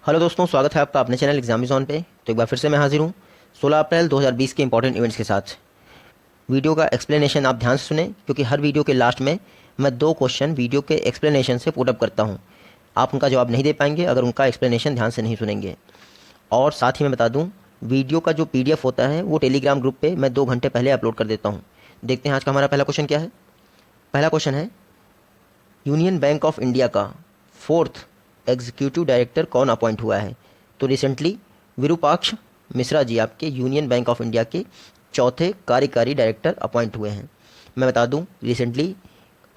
Hello दोस्तों, स्वागत है आपका अपने चैनल एग्जामिज़ोन पे। तो एक बार फिर से मैं हाजिर हूँ 16 अप्रैल 2020 के इंपॉर्टेंट इवेंट्स के साथ। वीडियो का एक्सप्लेनेशन आप ध्यान से सुने, क्योंकि हर वीडियो के लास्ट में मैं 2 क्वेश्चन वीडियो के एक्सप्लेनेशन से पुट अप करता हूँ। आप उनका जवाब नहीं दे पाएंगे अगर उनका एक्सप्लेनेशन ध्यान से नहीं सुनेंगे। और साथ ही मैं बता दूँ, वीडियो का जो PDF होता है वो टेलीग्राम ग्रुप पर मैं 2 घंटे पहले अपलोड कर देता हूँ। देखते हैं आज का हमारा पहला क्वेश्चन क्या है। पहला क्वेश्चन है, यूनियन बैंक ऑफ इंडिया का 4th एग्जीक्यूटिव डायरेक्टर कौन अपॉइंट हुआ है। तो रिसेंटली विरूपाक्ष मिश्रा जी आपके यूनियन बैंक ऑफ इंडिया के 4थे कार्यकारी डायरेक्टर अपॉइंट हुए हैं। मैं बता दूं, रिसेंटली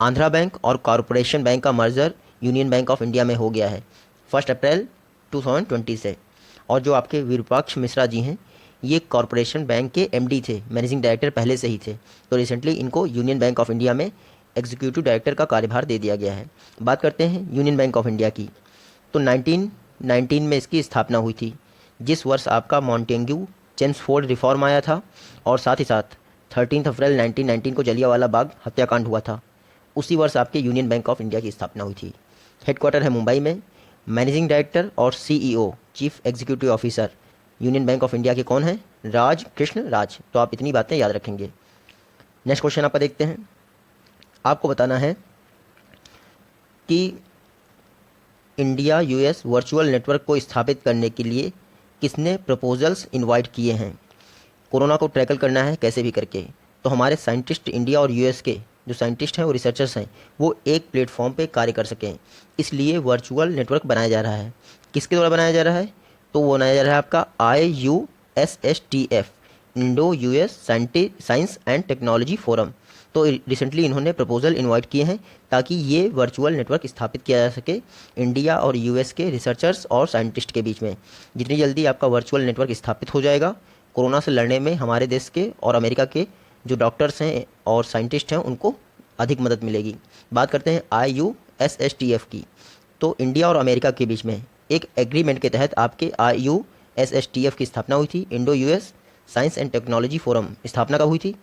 आंध्रा बैंक और कॉरपोरेशन बैंक का merger union bank of India में हो गया है 1 अप्रैल 2020 से। और जो आपके विरूपाक्ष मिश्रा जी हैं, ये कॉरपोरेशन बैंक के MD थे, मैनेजिंग डायरेक्टर पहले से ही थे। तो रिसेंटली इनको यूनियन बैंक ऑफ इंडिया में एग्जीक्यूटिव डायरेक्टर का कार्यभार दे दिया गया है। बात करते हैं यूनियन बैंक ऑफ इंडिया की। तो 1919 में इसकी स्थापना हुई थी, जिस वर्ष आपका मॉन्टेग्यू चेम्सफोर्ड रिफॉर्म आया था, और साथ ही साथ 13 अप्रैल 1919 को जलियांवाला बाग हत्याकांड हुआ था। उसी वर्ष आपके यूनियन बैंक ऑफ इंडिया की स्थापना हुई थी। हेडक्वार्टर है मुंबई में। मैनेजिंग डायरेक्टर और CEO chief executive officer union bank of India के कौन हैं? राज कृष्ण राज। तो आप इतनी बातें याद रखेंगे। नेक्स्ट क्वेश्चन आपका देखते हैं। आपको बताना है कि इंडिया US वर्चुअल नेटवर्क को स्थापित करने के लिए किसने प्रपोजल्स इनवाइट किए हैं। कोरोना को टैकल करना है कैसे भी करके। तो हमारे साइंटिस्ट इंडिया और US के जो साइंटिस्ट हैं, वो रिसर्चर्स हैं, वो एक प्लेटफॉर्म पे कार्य कर सकें, इसलिए वर्चुअल नेटवर्क बनाया जा रहा है। किसके द्वारा बनाया जा रहा है? तो वो बनाया जा रहा है आपका IUSSTF, Indo US science and technology forum. तो रिसेंटली इन्होंने प्रपोजल इनवाइट किए हैं ताकि ये वर्चुअल नेटवर्क स्थापित किया जा सके इंडिया और US के रिसर्चर्स और साइंटिस्ट के बीच में। जितनी जल्दी आपका वर्चुअल नेटवर्क स्थापित हो जाएगा, कोरोना से लड़ने में हमारे देश के और अमेरिका के जो डॉक्टर्स हैं और साइंटिस्ट हैं, उनको अधिक मदद मिलेगी। बात करते हैं IUSSTF की। तो इंडिया और अमेरिका के बीच में एक एग्रीमेंट के तहत आपके IUSSTF की स्थापना हुई थी। Indo US science and technology forum स्थापना कब हुई थी?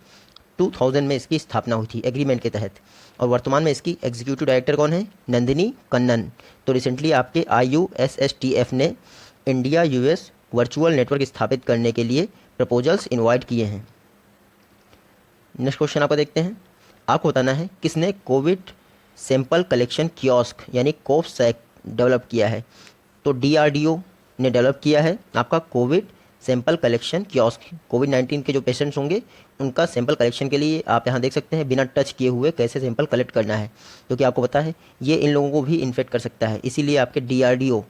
2000 में इसकी स्थापना हुई थी एग्रीमेंट के तहत। और वर्तमान में इसकी एग्जीक्यूटिव डायरेक्टर कौन है? नंदिनी कन्नन। तो रिसेंटली आपके IUSSTF ने इंडिया US वर्चुअल नेटवर्क स्थापित करने के लिए प्रपोजल्स इनवाइट किए हैं। नेक्स्ट क्वेश्चन आपको देखते हैं। आपको बताना है किसने कोविड सैंपल कलेक्शन कियोस्क यानी कोवसैक डेवलप किया है। तो DRDO ने डेवलप किया है आपका कोविड सैंपल कलेक्शन कियोस्क। कोविड-19 के जो पेशेंट्स होंगे, उनका सैंपल कलेक्शन के लिए आप यहाँ देख सकते हैं बिना टच किए हुए कैसे सैंपल कलेक्ट करना है, क्योंकि आपको पता है ये इन लोगों को भी इन्फेक्ट कर सकता है। इसीलिए आपके DRDO,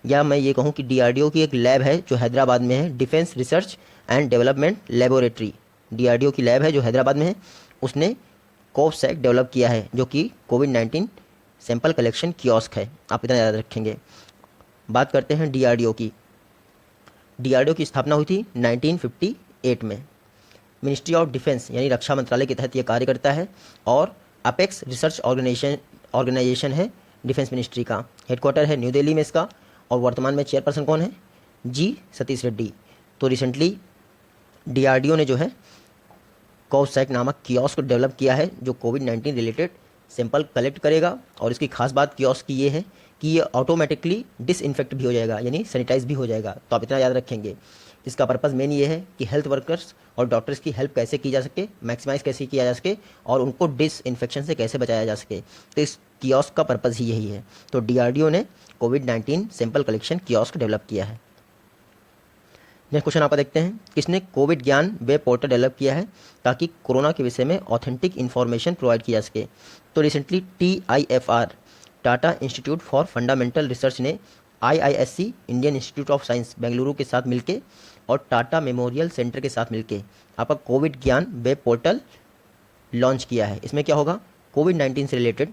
या मैं ये कहूँ कि DRDO की एक लैब है जो हैदराबाद में है, defence research and development laboratory. DRDO की लैब है जो हैदराबाद में है, उसने कोवसैक डेवलप किया है, जो कि कोविड-19 सैंपल कलेक्शन कियोस्क है। आप इतना याद रखेंगे। बात करते हैं DRDO की। DRDO की स्थापना हुई थी 1958 में। मिनिस्ट्री ऑफ डिफेंस यानी रक्षा मंत्रालय के तहत ये कार्य करता है, और अपेक्स रिसर्च ऑर्गेनाइजेशन है डिफेंस मिनिस्ट्री का। हेडक्वार्टर है न्यू दिल्ली में इसका, और वर्तमान में चेयरपर्सन कौन है? G सतीश रेड्डी। तो रिसेंटली DRDO ने जो है कोवसैक नामक कियोस्क डेवलप किया है, जो कोविड-19 रिलेटेड सैंपल कलेक्ट करेगा। और इसकी खास बात कियोस्क की ये है कि ये ऑटोमेटिकली डिसइंफेक्ट भी हो जाएगा, यानी सैनिटाइज भी हो जाएगा। तो आप इतना याद रखेंगे। इसका पर्पज़ मेन ये है कि हेल्थ वर्कर्स और डॉक्टर्स की हेल्प कैसे की जा सके, मैक्सिमाइज कैसे किया जा सके, और उनको डिसइंफेक्शन से कैसे बचाया जा सके। तो इस कियोस्क का पर्पज़ ही यही है। तो DRDO ने कोविड-19 सैंपल कलेक्शन कियोस्क डेवलप किया है। नेक्स्ट क्वेश्चन आपका देखते हैं। किसने कोविड ज्ञान वेब पोर्टल डेवलप किया है ताकि कोरोना के विषय में ऑथेंटिक इन्फॉर्मेशन प्रोवाइड की जा सके। तो recently TIFR, Tata institute for fundamental research ने IISc, Indian institute of science Bengaluru के साथ मिलके और टाटा मेमोरियल सेंटर के साथ मिलके आपका कोविड ज्ञान वेब पोर्टल लॉन्च किया है। इसमें क्या होगा? कोविड-19 से रिलेटेड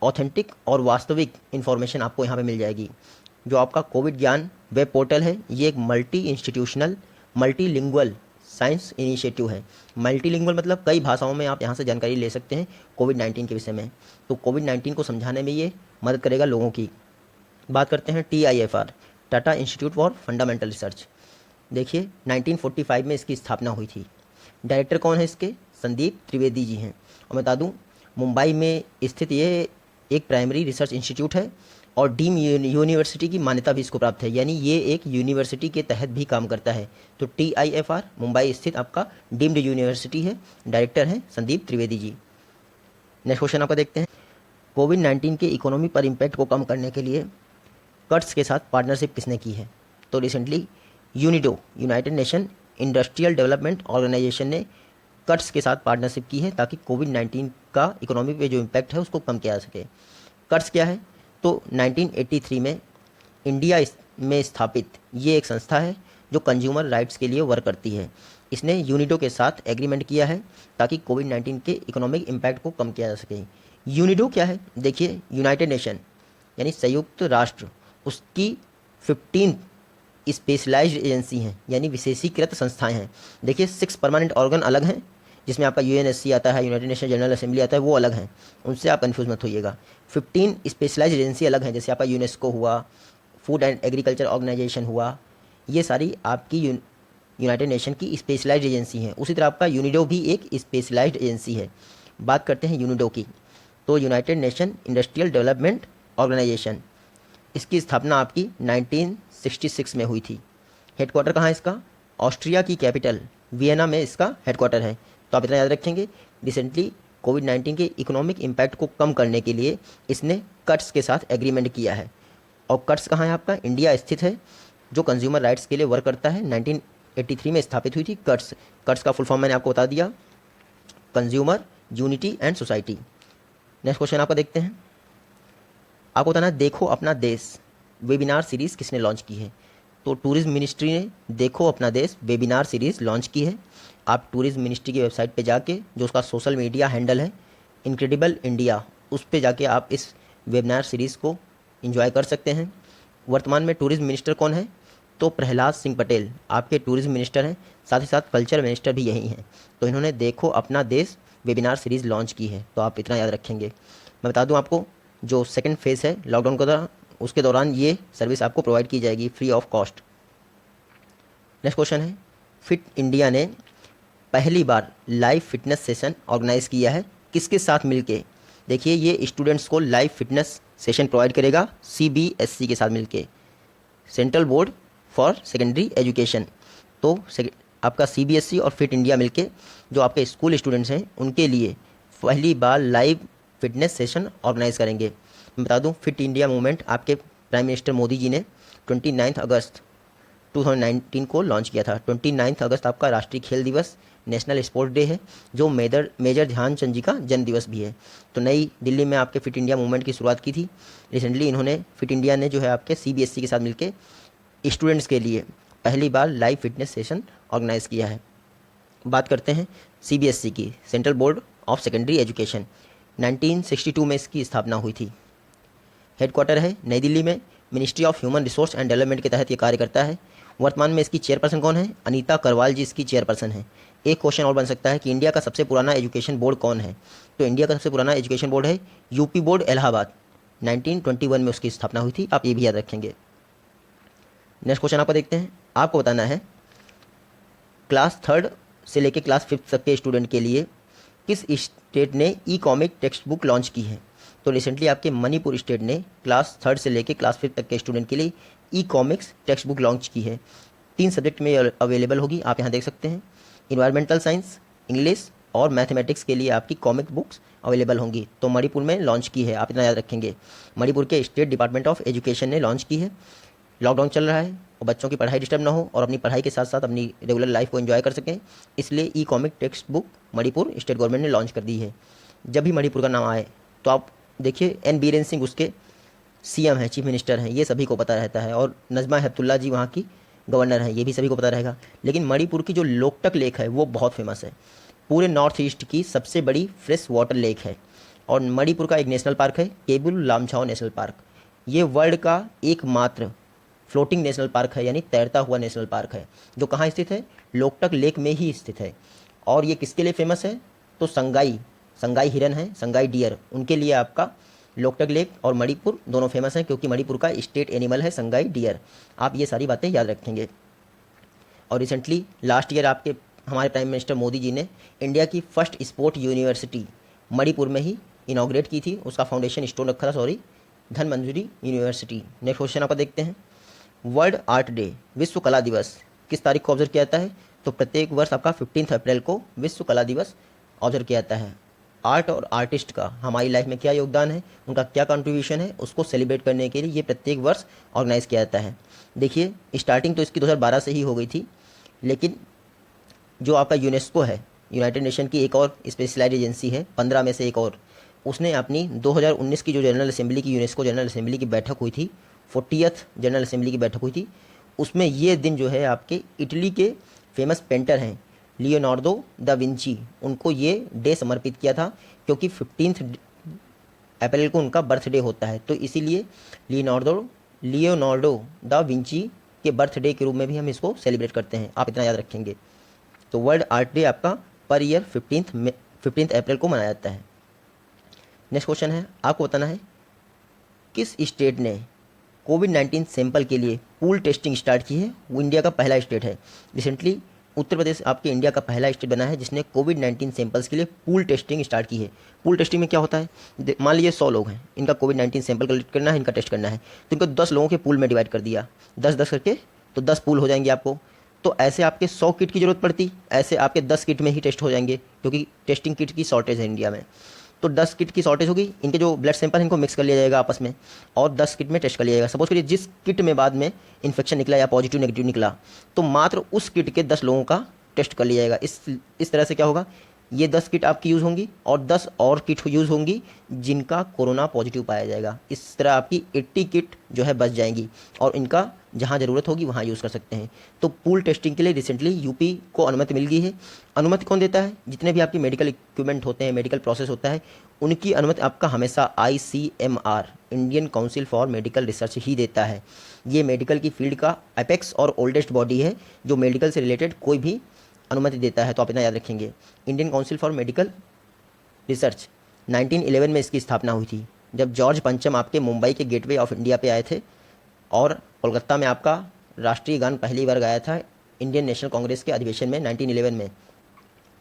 ऑथेंटिक और वास्तविक इन्फॉर्मेशन आपको यहाँ पे मिल जाएगी। जो आपका कोविड ज्ञान वेब पोर्टल है, ये एक multi institutional multilingual science initiative है। मल्टीलिंगुअल मतलब कई भाषाओं में आप यहाँ से जानकारी ले सकते हैं कोविड-19 के विषय में। तो कोविड-19 को समझाने में ये मदद करेगा लोगों की। बात करते हैं TIFR, Tata institute for fundamental research. देखिए 1945 में इसकी स्थापना हुई थी। डायरेक्टर कौन है इसके? संदीप त्रिवेदी जी हैं। और मैं बता दूँ, मुंबई में स्थित ये एक प्राइमरी रिसर्च इंस्टीट्यूट है और डीम यूनिवर्सिटी की मान्यता भी इसको प्राप्त है, यानी ये एक यूनिवर्सिटी के तहत भी काम करता है। तो TIFR मुंबई स्थित आपका डीम्ड यूनिवर्सिटी है। डायरेक्टर हैं संदीप त्रिवेदी जी। नेक्स्ट क्वेश्चन आपका देखते हैं। कोविड-19 के इकोनॉमी पर इम्पैक्ट को कम करने के लिए कर्ट्स के साथ पार्टनरशिप किसने की है? तो recently UNIDO, united nation industrial development organisation ने कर्ट्स के साथ पार्टनरशिप की है ताकि कोविड-19 का इकोनॉमी पे जो इम्पैक्ट है उसको कम किया जा सके। कर्ट्स क्या है? तो 1983 में इंडिया में स्थापित ये एक संस्था है जो कंज्यूमर राइट्स के लिए वर्क करती है। इसने यूनिडो के साथ एग्रीमेंट किया है ताकि कोविड-19 के इकोनॉमिक इम्पैक्ट को कम किया जा सके। यूनिडो क्या है? देखिए, यूनाइटेड नेशन यानी संयुक्त राष्ट्र, उसकी 15 स्पेशलाइज्ड एजेंसी हैं यानी विशेषीकृत संस्थाएं हैं। देखिए, 6 परमानेंट ऑर्गन अलग हैं, जिसमें आपका UNSC आता है, यूनाइटेड नेशन जनरल असेंबली आता है, वो अलग हैं, उनसे आप कन्फ्यूज मत होइएगा। 15 स्पेशलाइज्ड एजेंसी अलग हैं, जैसे आपका यूनेस्को हुआ, फूड एंड एग्रीकल्चर ऑर्गेनाइजेशन हुआ, ये सारी आपकी यूनाइटेड नेशन की स्पेशलाइज्ड एजेंसी हैं। उसी तरह आपका यूनिडो भी एक स्पेशलाइज्ड एजेंसी है। बात करते हैं यूनिडो की, तो united nation industrial development organisation, इसकी स्थापना आपकी 1966 में हुई थी। हेडक्वार्टर कहाँ है इसका? ऑस्ट्रिया की कैपिटल वियना में इसका हेडक्वार्टर है। तो आप इतना याद रखेंगे, रिसेंटली कोविड-19 के इकोनॉमिक इम्पैक्ट को कम करने के लिए इसने कर्ट्स के साथ एग्रीमेंट किया है। और कर्ट्स कहाँ है आपका? इंडिया स्थित है, जो कंज्यूमर राइट्स के लिए वर्क करता है। 1983 में स्थापित हुई थी कर्ट्स। कर्ट्स का फुल फॉर्म मैंने आपको बता दिया, consumer unity and society. Next question आपका देखते हैं। आपको बताना है, देखो अपना देश वेबिनार सीरीज़ किसने लॉन्च की है? तो टूरिज्म मिनिस्ट्री ने देखो अपना देश वेबिनार सीरीज़ लॉन्च की है। आप टूरिज्म मिनिस्ट्री की वेबसाइट पे जाके, जो उसका सोशल मीडिया हैंडल है इनक्रेडिबल इंडिया, उस पे जाके आप इस वेबिनार सीरीज़ को एंजॉय कर सकते हैं। वर्तमान में टूरिज्म मिनिस्टर कौन है? तो प्रहलाद सिंह पटेल आपके टूरिज्म मिनिस्टर हैं, साथ ही साथ कल्चर मिनिस्टर भी यही हैं। तो इन्होंने देखो अपना देश वेबिनार सीरीज़ लॉन्च की है, तो आप इतना याद रखेंगे। मैं बता दूं आपको, जो सेकंड फेज़ है लॉकडाउन का, उसके दौरान ये सर्विस आपको प्रोवाइड की जाएगी free of cost. Next question है, फिट इंडिया ने पहली बार लाइव फिटनेस सेशन ऑर्गेनाइज किया है, किसके साथ मिलके? देखिए, ये स्टूडेंट्स को लाइव फिटनेस सेशन प्रोवाइड करेगा CBSE के साथ मिलके, central board for secondary education. तो आपका CBSE और फिट इंडिया मिलके जो आपके स्कूल स्टूडेंट्स हैं उनके लिए पहली बार लाइव फिटनेस सेशन ऑर्गेनाइज करेंगे। मैं बता दूं, फिट इंडिया मूवमेंट आपके प्राइम मिनिस्टर मोदी जी ने 29 अगस्त 2019 को लॉन्च किया था। 29 अगस्त आपका राष्ट्रीय खेल दिवस, नेशनल स्पोर्ट्स डे है, जो मेजर ध्यानचंद जी का जन्म दिवस भी है। तो नई दिल्ली में आपके फिट इंडिया मूवमेंट की शुरुआत की थी। रिसेंटली इन्होंने, फिट इंडिया ने जो है आपके CBSE के साथ मिलके स्टूडेंट्स के लिए पहली बार लाइव फिटनेस सेशन ऑर्गेनाइज किया है। बात करते हैं CBSE की, central board of secondary education. 1962 में इसकी स्थापना हुई थी। हेडक्वार्टर है नई दिल्ली में, ministry of human resource and development के तहत ये कार्य करता है। वर्तमान में इसकी चेयरपर्सन कौन है? अनीता करवाल जी इसकी चेयरपर्सन है। एक क्वेश्चन और बन सकता है कि इंडिया का सबसे पुराना एजुकेशन बोर्ड कौन है? तो इंडिया का सबसे पुराना एजुकेशन बोर्ड है यूपी बोर्ड इलाहाबाद। 1921 में उसकी स्थापना हुई थी, आप ये भी याद रखेंगे। नेक्स्ट क्वेश्चन आपको देखते हैं। आपको बताना है, क्लास 3 से लेकर क्लास 5 तक के स्टूडेंट के लिए किस स्टेट ने ई-कॉमिक टेक्स्ट बुक लॉन्च की है? तो रिसेंटली आपके मणिपुर स्टेट ने क्लास 3 से लेकर क्लास 5 तक के स्टूडेंट के लिए ई-कॉमिक्स टेक्स्ट बुक लॉन्च की है। 3 सब्जेक्ट में अवेलेबल होगी, आप यहाँ देख सकते हैं। इन्वायरमेंटल साइंस, इंग्लिश और मैथमेटिक्स के लिए आपकी कॉमिक बुक्स अवेलेबल होंगी। तो मणिपुर में लॉन्च की है, आप इतना याद रखेंगे। मणिपुर के स्टेट डिपार्टमेंट ऑफ एजुकेशन ने लॉन्च की है। लॉकडाउन चल रहा है और बच्चों की पढ़ाई डिस्टर्ब ना हो और अपनी पढ़ाई के साथ साथ अपनी रेगुलर लाइफ को एंजॉय कर सकें, इसलिए e-comic textbook Manipur state government ने लॉन्च कर दी है। जब भी मणिपुर का नाम आए तो आप देखिए, एन बीरेन सिंह उसके CM हैं, चीफ मिनिस्टर हैं, ये सभी को पता रहता है। और नजमा हेपतुल्ला जी वहाँ की गवर्नर हैं, ये भी सभी को पता रहेगा। लेकिन मणिपुर की जो लोकटक लेक है वो बहुत फेमस है, पूरे नॉर्थ ईस्ट की सबसे बड़ी फ्रेश वाटर लेक है। और मणिपुर का एक नेशनल पार्क है केबुल लामछाओ नेशनल पार्क। ये वर्ल्ड का एकमात्र फ्लोटिंग नेशनल पार्क है, यानी तैरता हुआ नेशनल पार्क है, जो कहाँ स्थित है? लोकटक लेक में ही स्थित है। और ये किसके लिए फेमस है? तो संगाई हिरन है, संगाई डियर, उनके लिए आपका लोकटक लेक और मणिपुर दोनों फेमस हैं, क्योंकि मणिपुर का स्टेट एनिमल है संगाई डियर। आप ये सारी बातें याद रखेंगे। और रिसेंटली लास्ट ईयर आपके हमारे प्राइम मिनिस्टर मोदी जी ने इंडिया की फर्स्ट स्पोर्ट यूनिवर्सिटी मणिपुर में ही इनॉग्रेट की थी, उसका फाउंडेशन स्टोन रखा था, धनमंजूरी यूनिवर्सिटी। नेक्स्ट क्वेश्चन आपका देखते हैं, वर्ल्ड आर्ट डे, विश्व कला दिवस किस तारीख को ऑब्जर्व किया जाता है? तो प्रत्येक वर्ष आपका 15 अप्रैल को विश्व कला दिवस ऑब्जर्व किया जाता है। आर्ट और आर्टिस्ट का हमारी लाइफ में क्या योगदान है, उनका क्या कंट्रीब्यूशन है, उसको सेलिब्रेट करने के लिए ये प्रत्येक वर्ष ऑर्गेनाइज किया जाता है। देखिए स्टार्टिंग तो इसकी 2012 से ही हो गई थी, लेकिन जो आपका यूनेस्को है, यूनाइटेड नेशन की एक और स्पेशलाइज्ड एजेंसी है, 15 में से एक और, उसने अपनी 2019 की जो जनरल असेंबली की, यूनेस्को जनरल असेंबली की बैठक हुई थी, 40th जनरल असेंबली की बैठक हुई थी, उसमें ये दिन जो है आपके इटली के फेमस पेंटर हैं लियोनार्डो दा विंची, उनको ये डे समर्पित किया था, क्योंकि 15 अप्रैल को उनका बर्थडे होता है। तो इसीलिए लियोनार्डो दा विंची के बर्थडे के रूप में भी हम इसको सेलिब्रेट करते हैं, आप इतना याद रखेंगे। तो वर्ल्ड आर्ट डे आपका पर ईयर 15 अप्रैल को मनाया जाता है। नेक्स्ट क्वेश्चन है, आपको बताना है किस स्टेट ने कोविड-19 सैंपल के लिए पूल टेस्टिंग स्टार्ट की है? वो इंडिया का पहला स्टेट है। रिसेंटली उत्तर प्रदेश आपके इंडिया का पहला स्टेट बना है जिसने कोविड-19 सैंपल्स के लिए पूल टेस्टिंग स्टार्ट की है। पूल टेस्टिंग में क्या होता है, मान लीजिए 100 लोग हैं, इनका कोविड-19 सैंपल कलेक्ट करना है, इनका टेस्ट करना है, तो इनको 10 लोगों के पूल में डिवाइड कर दिया, 10-10 करके, तो 10 पूल हो जाएंगे आपको। तो ऐसे आपके 100 किट की ज़रूरत पड़ती, ऐसे आपके 10 किट में ही टेस्ट हो जाएंगे, क्योंकि टेस्टिंग किट की शॉर्टेज है इंडिया में। तो 10 किट की शॉर्टेज होगी, इनके जो ब्लड सैंपल इनको मिक्स कर लिया जाएगा आपस में और 10 किट में टेस्ट कर लिया जाएगा। सपोज करिए जिस किट में बाद में इन्फेक्शन निकला या पॉजिटिव नेगेटिव निकला, तो मात्र उस किट के 10 लोगों का टेस्ट कर लिया जाएगा। इस तरह से क्या होगा, ये 10 किट आपकी यूज़ होंगी और 10 और किट यूज़ होंगी जिनका कोरोना पॉजिटिव पाया जाएगा। इस तरह आपकी 80 किट जो है बच जाएंगी और इनका जहाँ ज़रूरत होगी वहाँ यूज़ कर सकते हैं। तो पूल टेस्टिंग के लिए रिसेंटली यूपी को अनुमति मिल गई है। अनुमति कौन देता है? जितने भी आपके मेडिकल इक्विपमेंट होते हैं, मेडिकल प्रोसेस होता है, उनकी अनुमति आपका हमेशा ICMR, Indian council for medical research ही देता है। ये मेडिकल की फील्ड का एपेक्स और ओल्डेस्ट बॉडी है जो मेडिकल से रिलेटेड कोई भी अनुमति देता है, तो आप इतना याद रखेंगे। Indian council for medical research 1911 में इसकी स्थापना हुई थी, जब जॉर्ज पंचम आपके मुंबई के गेटवे ऑफ इंडिया पे आए थे और कोलकाता में आपका राष्ट्रीय गान पहली बार गाया था इंडियन नेशनल कांग्रेस के अधिवेशन में 1911 में।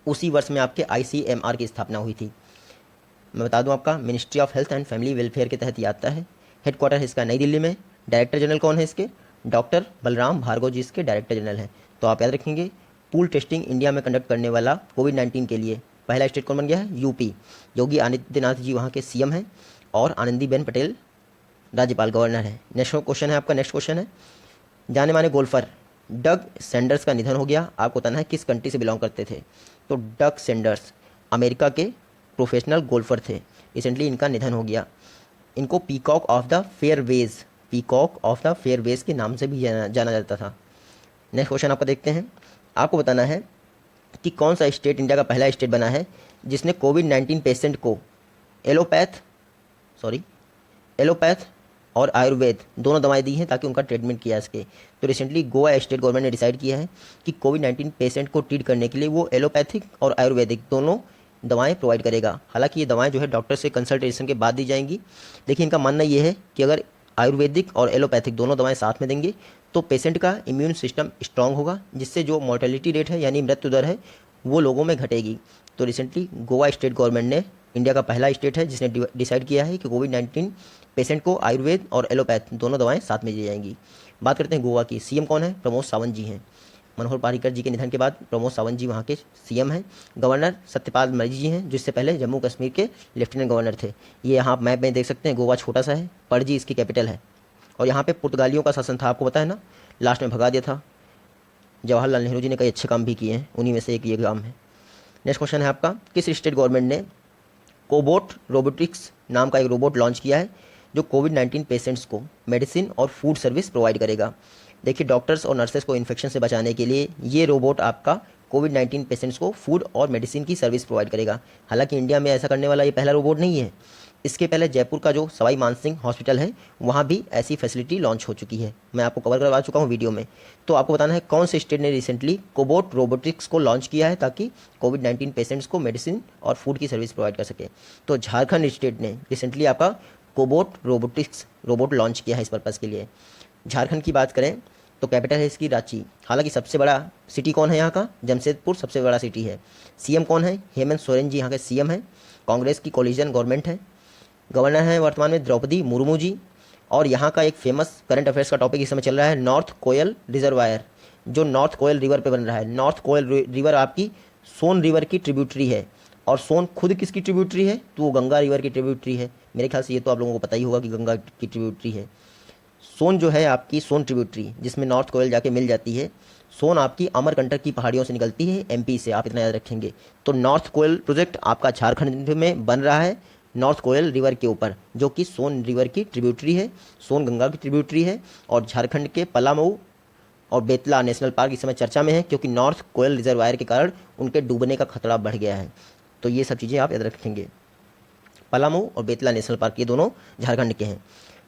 उसी वर्ष में आपके ICMR की स्थापना हुई थी। मैं बता दूं आपका ministry of health and family welfare के तहत ये आता है। हेडक्वार्टर है इसका नई दिल्ली में। डायरेक्टर जनरल कौन है इसके? डॉक्टर बलराम भार्गव जी इसके डायरेक्टर जनरल हैं। तो आप याद रखेंगे पूल टेस्टिंग इंडिया में कंडक्ट करने वाला कोविड-19 के लिए पहला स्टेट कौन बन गया है? यूपी। योगी आदित्यनाथ जी वहाँ के CM हैं और आनंदीबेन पटेल राज्यपाल गवर्नर है। नेक्स्ट क्वेश्चन है आपका, नेक्स्ट क्वेश्चन है, जाने माने गोल्फर डग सैंडर्स का निधन हो गया। आपको बताना है किस कंट्री से बिलोंग करते थे। तो डग सैंडर्स अमेरिका के प्रोफेशनल गोल्फर थे। रिसेंटली इनका निधन हो गया। इनको peacock of the fairways, peacock of the fairways के नाम से भी जाना जाता था। नेक्स्ट क्वेश्चन आपका देखते हैं। आपको बताना है कि कौन सा स्टेट इंडिया का पहला स्टेट बना है जिसने कोविड-19 पेशेंट को एलोपैथ और आयुर्वेद दोनों दवाएं दी हैं ताकि उनका ट्रीटमेंट किया सके। तो रिसेंटली गोवा स्टेट गवर्नमेंट ने डिसाइड किया है कि कोविड-19 पेशेंट को ट्रीट करने के लिए वो एलोपैथिक और आयुर्वेदिक दोनों दवाएं प्रोवाइड करेगा। हालांकि ये दवाएं जो है डॉक्टर से कंसल्टेशन के बाद दी जाएंगी। देखिए इनका मानना ये है कि अगर आयुर्वेदिक और एलोपैथिक दोनों दवाएं साथ में देंगे तो पेशेंट का इम्यून सिस्टम स्ट्रांग होगा, जिससे जो मोर्टेलिटी रेट है यानी मृत्यु दर है वो लोगों में घटेगी। तो रिसेंटली गोवा स्टेट गवर्नमेंट ने, इंडिया का पहला स्टेट है जिसने डिसाइड किया है कि कोविड-19 पेशेंट को आयुर्वेद और एलोपैथ दोनों दवाएं साथ में दी जाएंगी। बात करते हैं गोवा की। CM कौन है? प्रमोद सावंत जी हैं। मनोहर पर्रिकर जी के निधन के बाद प्रमोद सावंत जी वहाँ के CM हैं। गवर्नर सत्यपाल मलिक जी हैं, जिससे पहले जम्मू कश्मीर के लेफ्टिनेंट गवर्नर थे। ये यहाँ मैप में देख सकते हैं, गोवा छोटा सा है, पणजी इसकी कैपिटल है। और यहाँ पे पुर्तगालियों का शासन था, आपको पता है ना, लास्ट में भगा दिया था। जवाहरलाल नेहरू जी ने कई अच्छे काम भी किए हैं, उन्हीं में से एक ये काम है। नेक्स्ट क्वेश्चन है आपका, किस स्टेट गवर्नमेंट ने कोबोट रोबोटिक्स नाम का एक रोबोट लॉन्च किया है जो कोविड-19 पेशेंट्स को मेडिसिन और फूड सर्विस प्रोवाइड करेगा? देखिए डॉक्टर्स और नर्सेस को इन्फेक्शन से बचाने के लिए ये रोबोट आपका कोविड-19 पेशेंट्स को फूड और मेडिसिन की सर्विस प्रोवाइड करेगा। हालांकि इंडिया में ऐसा करने वाला ये पहला रोबोट नहीं है। इसके पहले जयपुर का जो सवाई मानसिंह हॉस्पिटल है वहाँ भी ऐसी फैसिलिटी लॉन्च हो चुकी है, मैं आपको कवर करवा चुका हूँ वीडियो में। तो आपको बताना है कौन से स्टेट ने रिसेंटली कोबोट रोबोटिक्स को लॉन्च किया है ताकि कोविड-19 पेशेंट्स को मेडिसिन और फूड की सर्विस प्रोवाइड कर सके। तो झारखंड स्टेट ने रिसेंटली आपका कोबोट रोबोटिक्स रोबोट लॉन्च किया है इस पर्पज़ के लिए। झारखंड की बात करें तो कैपिटल है इसकी रांची। हालांकि सबसे बड़ा सिटी कौन है यहाँ का? जमशेदपुर सबसे बड़ा सिटी है। CM कौन है? हेमंत सोरेन जी यहाँ के CM हैं। कांग्रेस की कोलिजन गवर्नमेंट है। गवर्नर हैं वर्तमान में द्रौपदी मुर्मू जी। और यहाँ का एक फेमस करंट अफेयर्स का टॉपिक इस समय चल रहा है नॉर्थ कोयल रिजर्वायर, जो नॉर्थ कोयल रिवर पे बन रहा है। नॉर्थ कोयल रिवर आपकी सोन रिवर की ट्रिब्यूटरी है। और सोन खुद किसकी ट्रिब्यूटरी है? तो वो गंगा रिवर की ट्रिब्यूटरी है। मेरे ख्याल से ये तो आप लोगों को पता ही होगा कि गंगा की ट्रिब्यूटरी है। सोन जो है आपकी सोन ट्रिब्यूटरी, जिसमें नॉर्थ कोयल जाके मिल जाती है। सोन आपकी अमरकंटक की पहाड़ियों से निकलती है, एमपी से, आप इतना याद रखेंगे। तो नॉर्थ कोयल प्रोजेक्ट आपका झारखंड में बन रहा है नॉर्थ कोयल रिवर के ऊपर, जो कि सोन रिवर की ट्रिब्यूटरी है, सोन गंगा की ट्रिब्यूटरी है। और झारखंड के पलामऊ और बेतला नेशनल पार्क इस समय चर्चा में है, क्योंकि नॉर्थ कोयल रिजर्वायर के कारण उनके डूबने का खतरा बढ़ गया है। तो ये सब चीज़ें आप याद रखेंगे। पलामऊ और बेतला नेशनल पार्क ये दोनों झारखंड के हैं।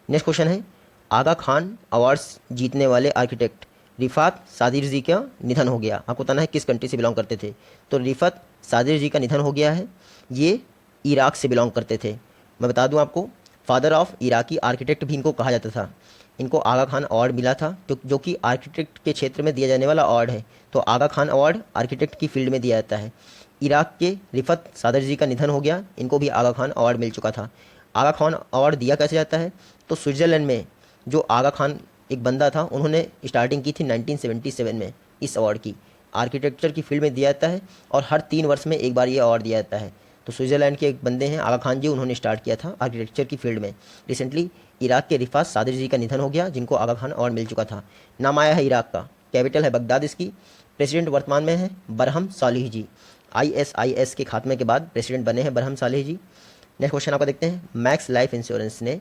नेक्स्ट क्वेश्चन है, आगा खान अवार्ड्स जीतने वाले आर्किटेक्ट रिफात सादिर जी का निधन हो गया। आपको बताना है किस कंट्री से बिलोंग करते थे। तो रिफात सादिर जी का निधन हो गया है। ये इराक से बिलोंग करते थे। मैं बता दूं आपको, फादर ऑफ इराकी आर्किटेक्ट भी इनको कहा जाता था। इनको आगा खान अवार्ड मिला था, जो कि आर्किटेक्ट के क्षेत्र में दिया जाने वाला अवार्ड है। तो आगा खान अवार्ड आर्किटेक्ट की फील्ड में दिया जाता है। इराक के रिफत सादर जी का निधन हो गया, इनको भी आगा खान अवार्ड मिल चुका था। आगा खान अवार्ड दिया कैसे जाता है? तो स्विट्ज़रलैंड में जो आगा खान एक बंदा था, उन्होंने स्टार्टिंग की थी 1977 में इस अवार्ड की। आर्किटेक्चर की फील्ड में दिया जाता है और हर 3 वर्ष में एक बार ये अवार्ड दिया जाता है। तो स्विट्ज़रलैंड के एक बंदे हैं आगा खान जी, उन्होंने स्टार्ट किया था आर्किटेक्चर की फील्ड में। रिसेंटली इराक के रिफात सादिर जी का निधन हो गया, जिनको आगा खान अवार्ड मिल चुका था। नाम आया है इराक का, कैपिटल है बगदाद इसकी। प्रेसिडेंट वर्तमान में है बरहम सालिह जी। ISIS के खात्मे के बाद प्रेसिडेंट बने हैं बरहम सालिह जी। नेक्स्ट क्वेश्चन आपका देखते हैं, मैक्स लाइफ इंश्योरेंस ने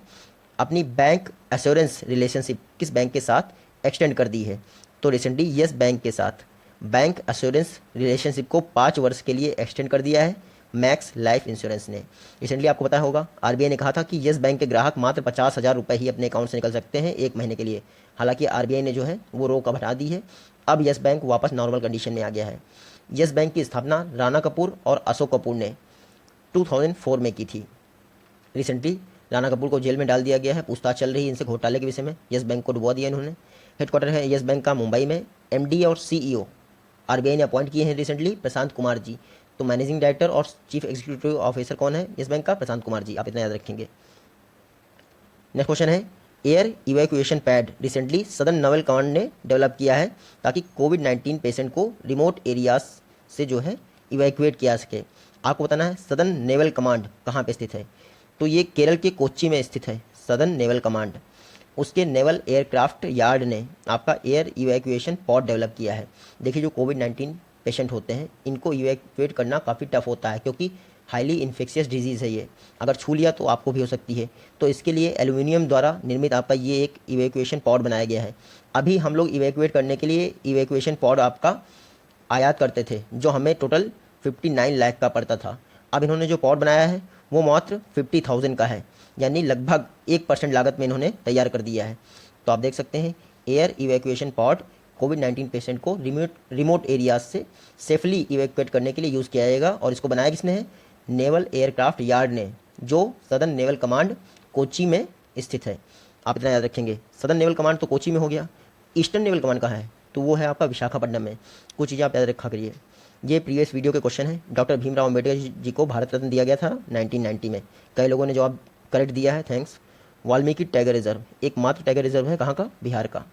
अपनी बैंक एश्योरेंस रिलेशनशिप किस बैंक के साथ एक्सटेंड कर दी है? तो रिसेंटली येस बैंक के साथ बैंक एश्योरेंस रिलेशनशिप को 5 वर्ष के लिए एक्सटेंड कर दिया है मैक्स लाइफ इंश्योरेंस ने। रिसेंटली आपको पता होगा RBI ने कहा था कि येस बैंक के ग्राहक मात्र 50,000 रुपये ही अपने अकाउंट से निकल सकते हैं 1 महीने के लिए। हालांकि RBI ने जो है वो रोक अब हटा दी है। अब येस बैंक वापस नॉर्मल कंडीशन में आ गया है। येस बैंक की स्थापना राणा कपूर और अशोक कपूर ने 2004 में की थी। रिसेंटली राणा कपूर को जेल में डाल दिया गया है, पूछताछ चल रही है इनसे घोटाले के विषय में। येस बैंक को डुबा दिया इन्होंने। हेडक्वार्टर है येस बैंक का मुंबई में। MD और CEO RBI ने अपॉइंट किए हैं रिसेंटली प्रशांत कुमार जी। तो मैनेजिंग डायरेक्टर और चीफ एग्जीक्यूटिव ऑफिसर कौन है येस बैंक का? प्रशांत कुमार जी, आप इतना याद रखेंगे। नेक्स्ट क्वेश्चन है, air evacuation pad recently southern naval command ने डेवलप किया है, ताकि कोविड-19 पेशेंट को रिमोट एरियाज से जो है इवैक्यूएट किया सके। आपको बताना है सदर्न नेवल कमांड कहाँ पे स्थित है? तो ये केरल के कोच्चि में स्थित है सदर्न नेवल कमांड। उसके नेवल एयरक्राफ्ट यार्ड ने आपका एयर इवैक्यूएशन पॉड डेवलप किया है। देखिए, जो कोविड-19 पेशेंट होते हैं, इनको इवैक्यूएट करना काफ़ी टफ होता है, क्योंकि हाईली इन्फेक्शियस डिजीज़ है ये। अगर छू लिया तो आपको भी हो सकती है। तो इसके लिए एल्यूमिनियम द्वारा निर्मित आपका ये एक इवैक्यूएशन पॉड बनाया गया है। अभी हम लोग इवैक्यूएट करने के लिए इवैक्यूएशन पॉड आपका आयात करते थे, जो हमें टोटल 59 लाख का पड़ता था। अब इन्होंने जो पॉड बनाया है वो मात्र 50,000 का है, यानी लगभग 1% लागत में इन्होंने तैयार कर दिया है। तो आप देख सकते हैं एयर इवैक्यूएशन पॉड कोविड-19 पेशेंट को रिमोट एरियाज से सेफली इवैक्यूएट करने के लिए यूज़ किया जाएगा। और इसको बनाया किसने है? नेवल एयरक्राफ्ट यार्ड ने, जो सदर्न नेवल कमांड कोच्चि में स्थित है। आप इतना याद रखेंगे, सदर्न नेवल कमांड तो कोच्चि में हो गया। ईस्टर्न नेवल कमांड कहाँ है? तो वो है आपका विशाखापट्टनम में। कुछ चीज़ें आप याद रखा करिए। ये प्रीवियस वीडियो के क्वेश्चन है। डॉक्टर भीमराव अम्बेडकर जी को भारत रत्न दिया गया था 1990 में। कई लोगों ने जवाब करेक्ट दिया है, थैंक्स। वाल्मीकि टाइगर रिजर्व एकमात्र टाइगर रिजर्व है कहाँ का? बिहार का।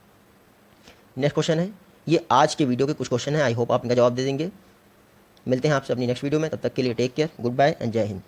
नेक्स्ट क्वेश्चन है, ये आज के वीडियो के कुछ क्वेश्चन है, आई होप आप इनका जवाब दे देंगे। मिलते हैं आपसे अपनी नेक्स्ट वीडियो में, तब तक के लिए take care, good bye and जय हिंद।